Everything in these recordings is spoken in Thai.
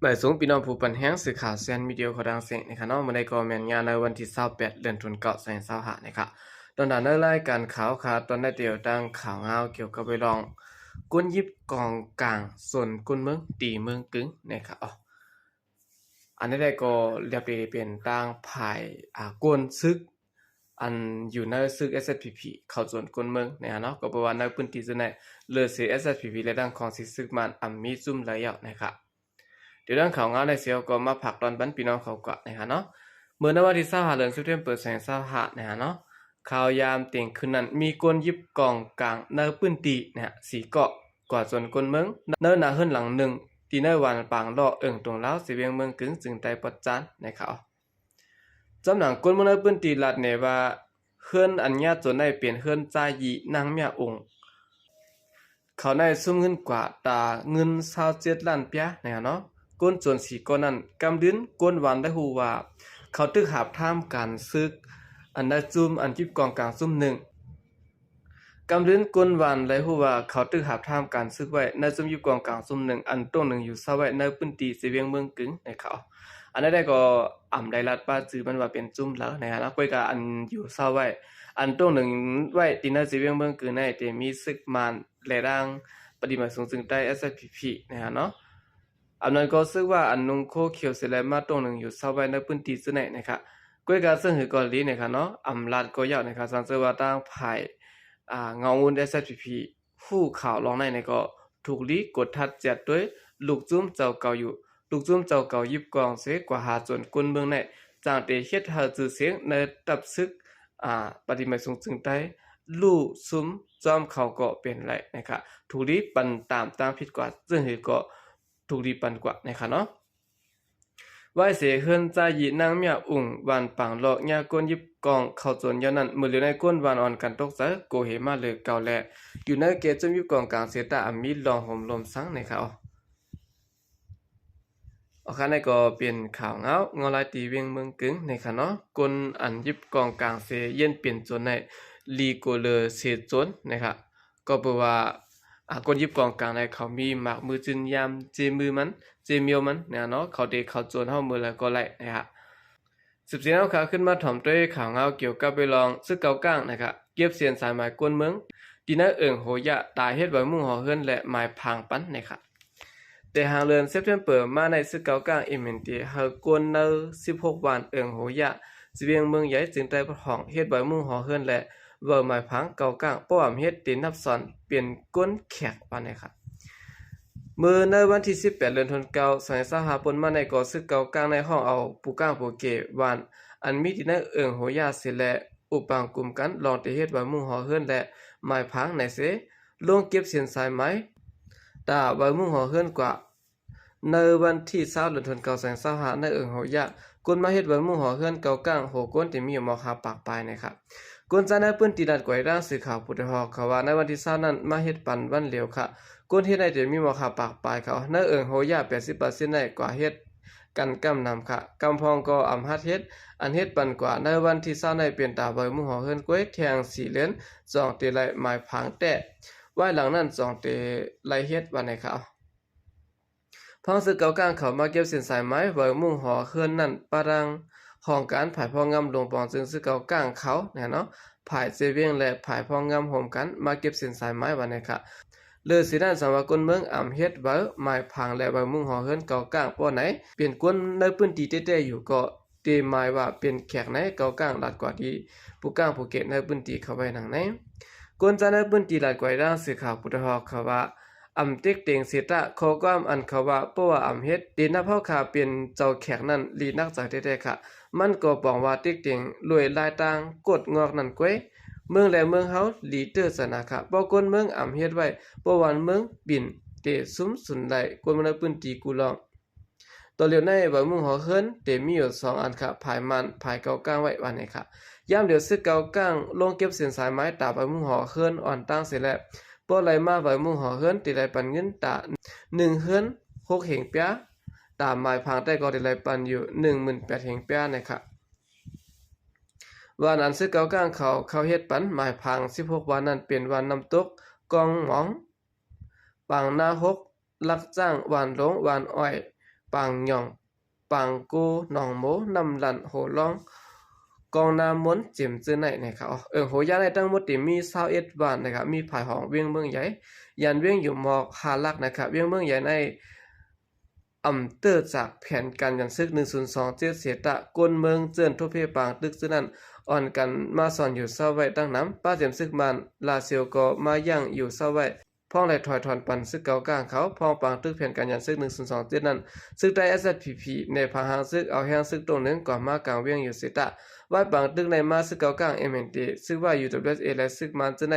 หมายสูงพี่น้องผู้ปันแห้งสื่อข่าวเซียนมีเดียเขาดังเสียงนะครับเนาะมาในกอแมนงานในวันที่28เดือนตุลาคม2025นะครับตอนนั้นในรายการข่าวค่ะตอนได้เดียวดังข่าวเงาเกี่ยวกับไปลองกุนยิบกองกลางส่วนกุนเมืองตีเมืองกึ่งนะครับอันนี้ได้ก็เรียบเรียงเป็นตั้งภายกวนซึกอันอยู่ในซึก SSPP เข้าส่วนกุนเมืองนะครับเนาะก็แปลว่าในพื้นที่ส่วนไหนเลือดเสีย SSPP และดังของซึกมันมีซุ่มหลายอย่างนะครับเดี๋ยวเรื่องข่าวงานในเซียวก็มาผักตอนบันพี่น้องเขาก็นะครับเนาะเมื่อในวันที่25เดือนสิงหาคมเปิดแสง25นะครับเนาะข่าวยามเต็งคืนนั้นมีคนยิบกองกลางในพื้นที่นะฮะสีเกาะกว่าส่วนคนเมืองเนินหน้าเฮือนหลังหนึ่งที่ในวันปางล่อตรงแล้วสิเวียงเมืองกึ่งจึงได้ปัจจันนะครับจำหนังคนเมืองในพื้นที่ลัดเนี่ยว่าเฮือนอันญาจนได้เปลี่ยนเฮือนจายีนางเมียองค์เขาได้ซุ่มเงินกว่าตาเงิน27ล้านเปียนะครับเนาะก้นจนสีก้นนั้นกำดินก้นวันได้ฮู้ว่าเขาตึกหาบท่ามการซึกอันได้จุ่มอันจิบกองกลางซุ่มหนึ่งกำดินก้นวันได้ฮู้ว่าเขาตึกหาบท่ามการซึกไว้ในจุ่มยิบกองกลางซุ่มหนึ่งอันตรงหนึ่งอยู่เศร้าไว้ในพื้นที่สิเวียงเมืองกึ่งในเขาอันนั้นได้ก็ได้รัดป้าจื้อมันว่าเป็นจุ่มแล้วนะฮะแล้วก็อันอยู่เศร้าไว้อันตรงหนึ่งไว้ที่ในสิเวียงเมืองกึ่งในแต่มีซึกมันและดังปฏิมาสูงจึงได้ SSPP นะฮะเนาะอันนั้นก็ซึ่งว่าอันนุงโคเขียวเสร็จมาตรงหนึ่งอยู่เศร้าไว้ในพื้นที่ซึ่งไหนนะครับก้อยการซึ่งหือก่อนลีนะครับเนาะลาดก็ยาวนะครับสังเกตว่าตั้งภายเงาอุ่น SSPP ผู้ข่าวลองในก็ถูกลีกดทัดจัดด้วยลูกจุ้มเจ้าเก่าอยู่ลูกจุ้มเจ้าเก่ายิบกองเสกว่าหาจนกุนเมืองในจางเตเฮ็ดหาจื่อเสียงในตับซึกปฏิมาสูงจึงได้ลู่ซุ้มจอมเขาก็เป็นไรนะครับถูกลีปันตามผิดกว่าซึ่งหือก็ถูกดีปันกว่านะครับเนาะไว้เสียเฮือนใจยีนางเมียอุ่งวันปังเลาะยาก้นยิบกองเข้าจนยานั้นมือเหลือในก้นวันอ่อนกันตกใจโกเหมาเลยเก่าแลอยู่ในเกจมยิบกองกลางเสียตามีลองห่มลมสังนะครับคันนี้ก็เป็นข่าวเงาลายตีเวียงเมืองกึ่งในค่ะเนาะกนอันยิบกองกลางเสียเย็นเปลี่ยนจนในลีโกเลเสียจนนะครับก็แปลว่าคนยิบกองกลางในเขามีหมากมือจึนยามเจมือมันเจเมียวมันเนี่ยเนาะเขาเด็กเขาโจนเฮามือแล้วก็ไล่นะครับ14เอาขาขึ้นมาถ่อมด้วยข่าวเงาเกี่ยวกับไปลองซึกเกาก้างนะครับเก็บเสียนสายหมายกวนเมืองดีน่าโหยะตายเฮ็ดไว้มุ่งหอเฮือนและหมายพังปันนะครับแต่หางเรือนเซปเทมเบอร์มาในซึกเกาก้างเอเมนตีเฮากวนเนอ16วันโหยะสิเวียงเมืองใหญ่จึงได้ประห้องเฮ็ดไว้มุ่งหอเฮือนและเวอร์หมายพังเก่าก้างป้อมเฮ็ดตีนับสอนเปลี่ยนก้นแขกปานนะครับเมื่อในวันที่18เดือนธันวาคม2025ปนมาในก่อซึกเก่ากลางในห้องเอาปูก้างปูเกวันอันมีที่ในโหยาเสและอุปังกลุ่มกันลองติเฮ็ดไว้มุ่งหอเฮือนและหมายพังในเสลงเก็บเส้นสายไหมตาไว้มุ่งหอเฮือนกว่าในวันที่20เดือนธันวาคม2025ในโหยากนมาเฮ็ดไว้มุ่งหอเฮือนเก่ากลางโหก้นที่มีอยู่มอคาปากปลายนะครับกนจะในปื้นตีดัดกวยด้านสื่อข่าวพุทธฮอกเขาว่าในวันที่20นั้นมาเฮ็ดปันวันเหลียวค่ะกนเฮ็ดได้จะมีมอคาปากปลายเขาในโหยา80%ได้กว่าเฮ็ดกันกำนำค่ะกำพองก็ฮัดเฮ็ดอันเฮ็ดปันกว่าในวันที่20ได้เปลี่ยนตาไว้มุ่งหอเฮือนกวยแทง4เหรียญ2ตีไหลหมายพังแต่ไว้หลังนั้น2ตีไหลเฮ็ดวันไหนค่ะพ้องซึกเก่ากลางเขามาเก็บเส้นสายไม้ไว้มุ่งหอเฮือนนั่นปะรังห้องการผายพองำลงปองซึ่งซึกเก่ากลางเขาเนาะผายเซเวียงและผายพองำโฮมกันมาเก็บเส้นสายไม้วันนี้ค่ะเลือสิด้านสาวกนเมืองเฮ็ดไว้หมายพังและไว้มุ่งหอเฮือนเก่ากลางป้อไหนเปลี่ยนกวนในพื้นที่เต้ๆอยู่ก็เตหมายว่าเป็นแขกไหนเก่ากลางหลัดกว่าที่ผู้กลางผู้เก็บในพื้นที่เข้าไว้หนังไหนกวนจะในพื้นที่หลัดกว่าด้านสื่อข่าวพุทธฮอกเขาว่าเต็กเต็งเสตะเขาก็อันเขาว่าเพราะว่าเฮ็ดดีนับเฮาขาเป็นเจ้าแขกนั้นลีนักจากแท้ๆค่ะมันก็บอกว่าเต็กเต็งรวยลายต่างกดงอกนั่นก้วยเมืองและเมืองเฮาลีเตอร์สนะค่ะบ่คนเมืองเฮ็ดไว้เพราะว่าเมืองปิ่นเตซุมสุนไดคนมันพื้นที่กูลองตัวเหลียวในว่าเมืองหอเฮิรนเตมีอยู่2อันค่ะภายมันภายเก่ากลางไว้วันนี้ค่ะยามเดี๋ยวซึกเก่ากลางลงเก็บเส้นสายไม้ตาไว้เมืองหอเฮิรนอ่อนตั้งเสร็จแล้วป้อไหลมาไว้มุ่งหอเฮือนติไหลปันเงินตา1เฮือน6เหงเปียตามหมายพังได้ก็ติไหลปันอยู่ 18,000 เหงเปียนะครับวันนั้นซึกเก่ากลางเขาเฮ็ดปันหมายพัง16วันนั้นเป็นวันน้ำตกกองหมองปังหน้า6ลักจ้างวันหลงวันอ้อย ปางหย่องปางโกหนองโมนำลันโหลองกองนามนเจิมจื้อไหนนะครับโหยาในทั้งหมดที่มี21บ้านนะครับมีภายห้องเวียงเมืองใหญ่ยันเวียงอยู่หมอกหาลักนะครับเวียงเมืองใหญ่ในเตอร์จากแผนการยันซึก1027เสียตะกวนเมืองเจิ้นทุเพปางตึกซื่อนั้นอ่อนกันมาสอนอยู่เศร้าไว้ตั้งน้ำป้าเจียมซึกมันลาเซียวก็มาย่างอยู่เศร้าไว้พ้องไหลถอยถอนปันซึกเก่ากลางเขาพ้องปางตึกแผนการยันซึก1027นั้นซึกได้ SSPP ในพางหางซึกเอาแห้งซึกตรงหนึ่งก่อนมากลางเวียงอยู่เสียตะไว้ปางตึกในมาซึกเก่ากลาง MNT ซึกว่า UWSA และซึกมันจะใน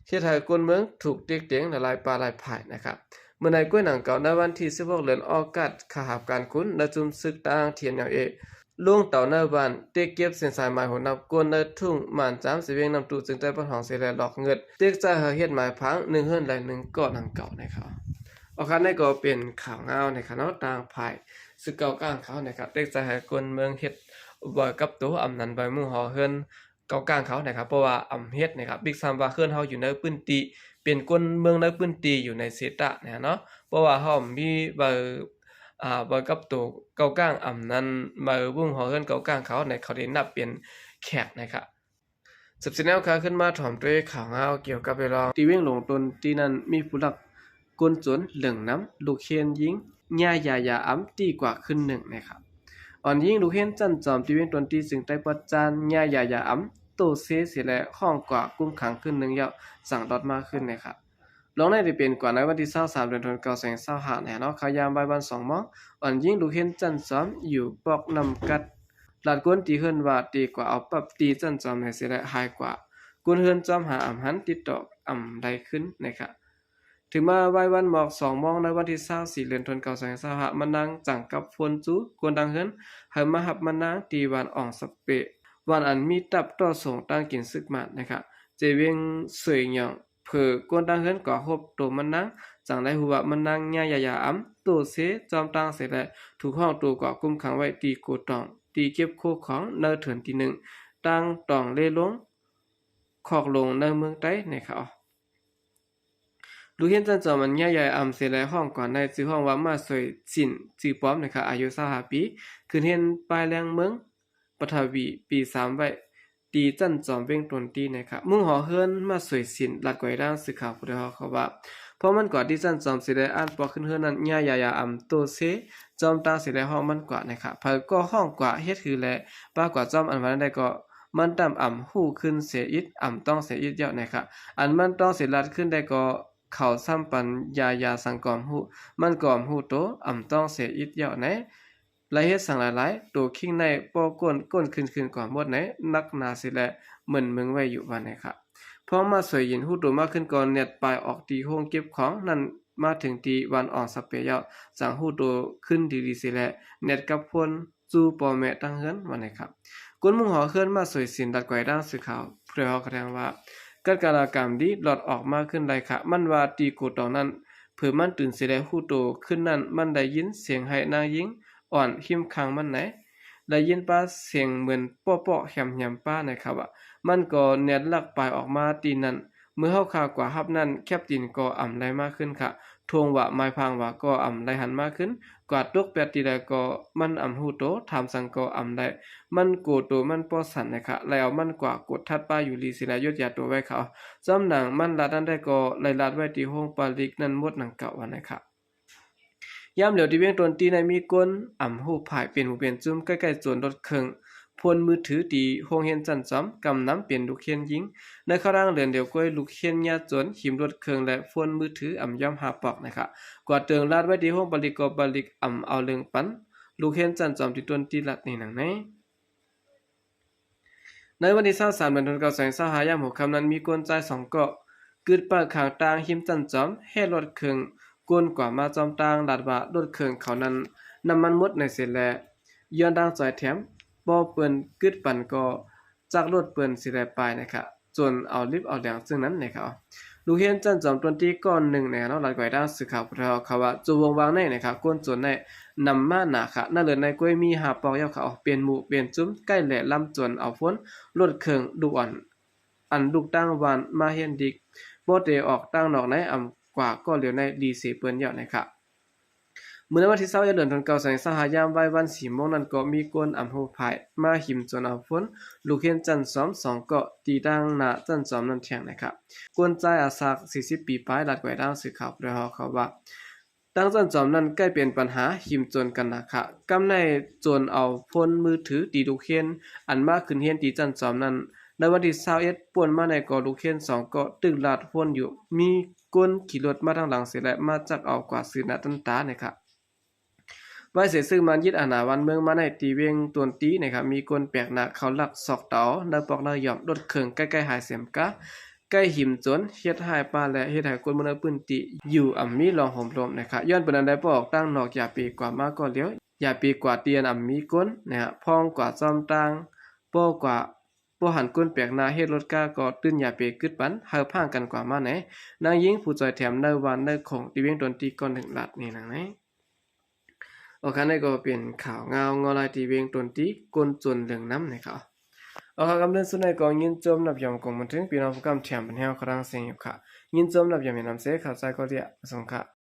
เฮ็ดให้กวนเมืองถูกเตียกเตียงหลายปลาหลายภายนะครับเมื่อในกล้วยหนังเก่าในวันที่16เดือนออกัสขหาบการคุ้นและจุมซึกต่างเทียนอย่างล่วงเต่าในวันเตเก็บเส้นสายหมายหัวนับกวนในทุ่งหม่านจามสิเวงนำตูจึงได้ปะหองเสแลหลอกเงิดเต็กใจเฮ็ดหมายพัง1เฮือนและ1ก่อหนังเก่านะครับเอาคันในก็เป็นข่าวเงาในคณะต่างภายซึกเก่ากลางเขานะครับเต็กใจให้กวนเมืองเฮ็ดบ่กับตัวอำนั้นใบมือหอเฮือนเก่ากลางเขานะครับเพราะว่าเฮ็ดนะครับบิ๊กซัมว่าเฮือนเฮาอยู่ในพื้นที่เป็นคนเมืองในพื้นที่อยู่ในเซตะนะเนาะเพราะว่าเฮามีบ่กับตัวเก่ากลางนั้นมาบุ้งหอเฮือนเก่ากลางเขาในเขาได้นับเป็นแขกนะครับสืบสิแนวขาขึ้นมาถ่อมด้วยข่าวเงาเกี่ยวกับเวลาที่เวิ่งลงตนที่นั้นมีผู้หลักกลจนเหลืองน้ำลูกเคนยิงย่ายาตีกว่าขึ้น1นะครับอ่อนยิงลูกเคนจันจอมที่เวิ่งตนที่จึงได้ประจานย่ายาโตเซเสียและห้องกว่ากุ้มขังขึ้น1ยาวสั่งดอดมากขึ้นนะครับลองได้เป็นกว่าในวันที่23เดือนธันวาคม2565แน่เนาะขายามบ่ายวัน2 โมงอ่อนยิงลูกเห็นจันจอมอยู่ปอกนำกัดลาดกวนตีเฮือนว่าตีกว่าเอาปรับตีจันจอมให้เสียได้หายกว่ากวนเฮือนจอมหาหันติดต่อได้ขึ้นนะครับถึงมาบ่ายวันหมอก2 โมงในวันที่24เดือนธันวาคม2565มานั่งจังกับฝนจูกวนดังเฮือนให้มาหับมานั่งตีวันอ่องสเปวันอันมีตับต่อส่งตั้งกินซึกมานะครับเจเวียงสวยหยองเผื่อกวนดังเฮินก่อฮบตัวมันนังจังได้หัวมันนังยาตัวเสจอมตังเสร็จแล้วถูกห้องตัวก่อกุมขังไว้ตีโกตองตีเก็บโคของเนอเถินที่1ตั้งตองเลลงขอกลงในเมืองใต้ในเขาลูกเห็นจันจอมันยาเสร็จแล้วห้องก่อนในชื่อห้องว่ามาสวยสินชื่อป้อมนะครับอายุ25 ปีขึ้นเห็นปลายแรงเมืองปฐวีปี3ไว้ตีจันจอมเว้งตนตีนะครับมุ่งหอเฮือนมาสวยสินลัดไว้ด้านสื่อข่าวผู้ใดเขาว่าเพราะมันกว่าที่จันจอมสิได้อ่านปอขึ้นเฮือนนั้นยาโตเซจอมตาสิได้ห้องมันกว่านะครับเผยก็ห้องกว่าเฮ็ดคือแลป้ากว่าจอมอันวันได้ก็มันตามฮู้ขึ้นเสียอิดต้องเสียอิดเยอะนะครับอันมันต้องเสียลัดขึ้นได้ก็เขาซ้ำปันยาสังกอมฮู้มันกอมฮู้โตต้องเสียอิดเยอะไหนหลายเฮ็ดสั่งหลายๆตัวคิงในปอก้นขึ้นกว่าหมดไหนนักนาสิแลเหมือนมึงไว้อยู่วันไหนครับพอมาสวยยินฮู้ตัวมากขึ้นก่อนเน็ตปลายออกตีโฮงเก็บของนั่นมาถึงตีวันออกสเปยาสั่งฮู้ตัวขึ้นดีๆสิแลเน็ตกับพลจูปอแม่ตั้งเฮือนวันไหนครับกวนมุงหอเคลื่อนมาสวยสินดัดไกวด้านสื่อข่าวเพื่อเขาแสดงว่ากิดการกรรมดีหลอดออกมาขึ้นได้ค่ะมันว่าตีโกตองนั้นเผื่อมันตื่นสิได้ฮู้ตัวขึ้นนั้นมันได้ยินเสียงให้นางยิงอ่อนหิมคังมันไหนได้ยินป้าเสียงเหมือนป้อๆแหมป้านะครับว่ามันก็เน็ตลักปลายออกมาตีนั้นเมื่อเฮาข่าวกว่าฮับนั้นแคบตินก็ไหลมากขึ้นค่ะทวงว่าไม้พังว่าก็ไหลหันมากขึ้นกว่าตกแปดตีได้ก็มันฮู้โตถามสังก็ได้มันโกโตมันป้อสั่นนะคะแล้วมันกว่ากดทัดป้าอยู่ลีศิลายศยาตัวไว้เขาจำหนังมันลาดนั้นได้ก็ไล่ลาดไว้ที่ห้องปาลิกนั้นหมดหนังเก่าวันนะคะยามเหลียวที่เวียงตนตีในมีก้นหูผายเป็นหูเป็นจุ้มใกล้ๆจวนรถเครื่องพลมือถือตีโฮงเฮียนจันจ้อมกำน้ำเปลี่ยนลูกเฮียนยิงในข้าร่างเรือนเดียวก้อยลูกเฮียนยาจนหิมรถเครื่องและพลมือถือย่อมหาปอกนะคะกว่าเติงลาดไว้ที่ห้องบริกบริกเอาเรื่องปันลูกเฮียนจันจ้อมที่ตนตีลัดในหนังในวันที่23เดือนธันวาคม2565ยามหัวค่ำนั้นมีกวนใจ2เกาะกึดปากขางตางหิมจันจ้อมเฮ็ดรถเครื่องกวนกว่ามาจอมตางลาดว่ารถเครื่องเขานั้นน้ำมันหมดในเสร็จแล้วย้อนดังจอยแถมบ่เปิ้นกึดปั่นก็จากรถเปิ้นสิได้ไปนะครับจนเอาลิฟต์เอาแหลงซึ่งนั้นนะครับลูกเฮียนจันจอมตนที่ก้อน1เนี่ยเนาะหลัดไว้ด้านสื่อข่าวเขาว่าจูวงวางในนะครับก้นจนในนำมาหนาค่ะน่าเหลือในกล้วยมีหาปอกยาวเขาเปลี่ยนหมู่เปลี่ยนจุ้มใกล้แหละลำจนเอาฝนรถเครื่องดุอ่อนอันดุกตั้งวันมาเฮียนดิกบ่ได้ออกตั้งนอกในกว่าก็เหลียวในดีเสเปิ้นยาวนะครับ เมื่อวันที่20เดือนธันวาคม25ยามบ่ายวัน4โมงนั้นก็มีคนอำฮู้ภายมาหิมจนเอาฝนลูกเห็นจันซ้อม2เกาะตีดังหน้าจันซ้อมนั้นแทงนะครับกวนใจอาศัก40ปีปลายลัดไว้ดาวสื่อข่าวประหอเขาว่าตั้งจันซ้อมนั้นใกล้เป็นปัญหาหิมจนกันนะคะกำในจนเอาพ่นมือถือตีลูกเห็นอันมากขึ้นเฮียนตีจันซ้อมนั้นในวันที่21ป่วนมาในเกาะลูกเห็น2เกาะตึกลาดพ่นอยู่มีก้นขี่รถมาทางหลังเสียและมาจักเอากว่าซื้อหน้าตันตานะครับไว้เสียซึ่งมันยึดอาณาวันเมืองมาในตีเวียงตวนตีนะครับมีคนแปลกหน้าเขาลักศอกเต๋าในปอกนายอมรถเคิงใกล้ๆหายเสียมกะใกล้หิมจนเฮ็ดหายปลาและเฮ็ดให้คนเมืองปืนติอยู่มีลองห่มลมนะครับย้อนปานใดปอกตั้งนอกอย่าปีกว่ามาก็เลี้ยวอย่าปีกว่าเตียนมีก้นนะฮะพองกว่าจอมตังป้อกว่าบ่หันก้นแปลกหน้าเฮ็ดรถกาก็ตื่นอย่าเปกึดปันเฮาพางกันกว่ามาไหนนางหญิงผู้จอยแถมในวันในของตีเวียงตวนตีก่อนถึงลัดนี่นางไหนโอเคนี่ก็เป็นข่าวเงางอลายตีเวียงตนตีกนจนเรื่องน้ำนะครับโอเคกำเนิดสุดในกองยินจมนับยอมกองมันถึงปีน้องผู้กำแถมเป็นแหวครั้งเสียงอยู่ค่ะยินจมนับยอมเป็นน้ำเสข่าวใจก็เรียกสงค่ะ